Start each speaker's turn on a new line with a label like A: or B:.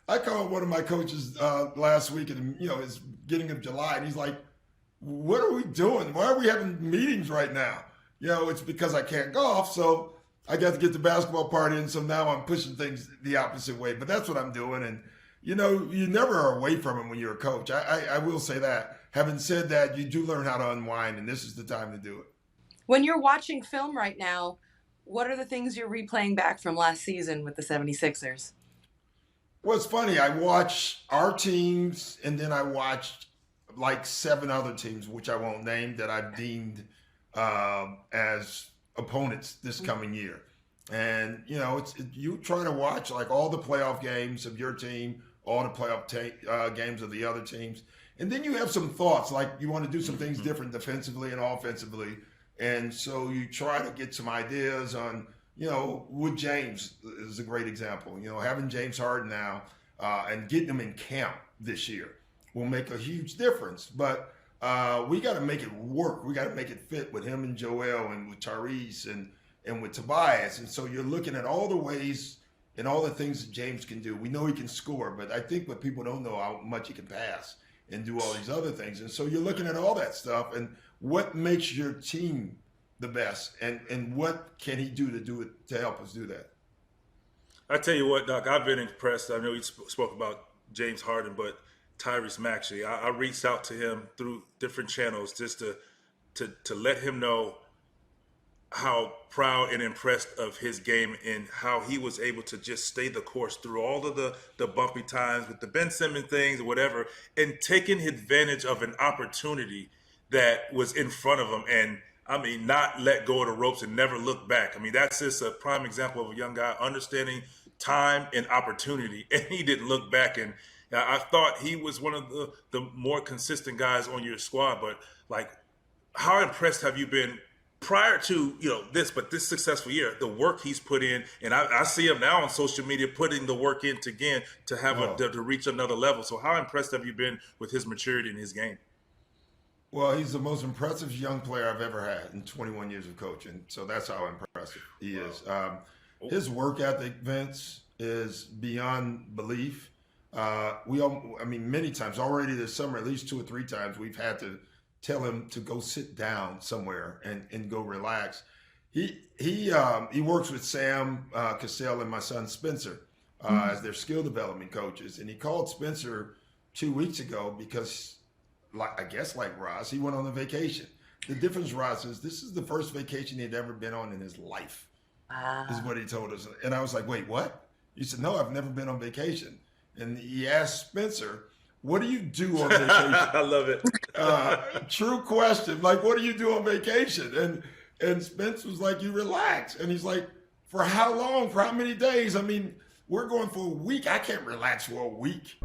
A: I called one of my coaches last week, and it's beginning of July, and he's like, "What are we doing? Why are we having meetings right now?" It's because I can't golf, so I got to get the basketball part in. So now I'm pushing things the opposite way. But that's what I'm doing, and you never are away from it when you're a coach. I will say that. Having said that, you do learn how to unwind, and this is the time to do it.
B: When you're watching film right now, what are the things you're replaying back from last season with the 76ers?
A: Well, it's funny. I watched our teams, and then I watched like 7 other teams, which I won't name, that I've deemed as opponents this coming year. And you try to watch like all the playoff games of your team, all the playoff games of the other teams, and then you have some thoughts like you want to do some things different defensively and offensively, and so you try to get some ideas on. Wood James is a great example. Having James Harden now and getting him in camp this year will make a huge difference. But we got to make it work. We got to make it fit with him and Joel and with Tyrese and with Tobias. And so you're looking at all the ways and all the things that James can do. We know he can score, but I think what people don't know how much he can pass and do all these other things. And so you're looking at all that stuff and what makes your team the best, and what can he do to help us do that?
C: I tell you what, Doc, I've been impressed. I know you spoke about James Harden, but Tyrese Maxey, I reached out to him through different channels just to let him know how proud and impressed of his game and how he was able to just stay the course through all of the bumpy times with the Ben Simmons things or whatever, and taking advantage of an opportunity that was in front of him and not let go of the ropes and never look back. That's just a prime example of a young guy understanding time and opportunity, and he didn't look back. And I thought he was one of the more consistent guys on your squad. But how impressed have you been prior to this successful year? The work he's put in, and I see him now on social media putting the work in to have to reach another level. So how impressed have you been with his maturity in his game?
A: Well, he's the most impressive young player I've ever had in 21 years of coaching. So that's how impressive he is. His work ethic, Vince, is beyond belief. Many times already this summer, at least 2 or 3 times, we've had to tell him to go sit down somewhere and go relax. He works with Sam Cassell and my son Spencer as their skill development coaches, and he called Spencer 2 weeks ago because, like Ross, he went on a vacation. The difference, Ross, is this is the first vacation he'd ever been on in his life. Wow. Is what he told us. And I was like, wait, what? He said, no, I've never been on vacation. And he asked Spencer, what do you do on vacation?
C: I love it.
A: True question. Like, what do you do on vacation? And Spence was like, you relax. And he's like, for how long? For how many days? We're going for a week. I can't relax for a week.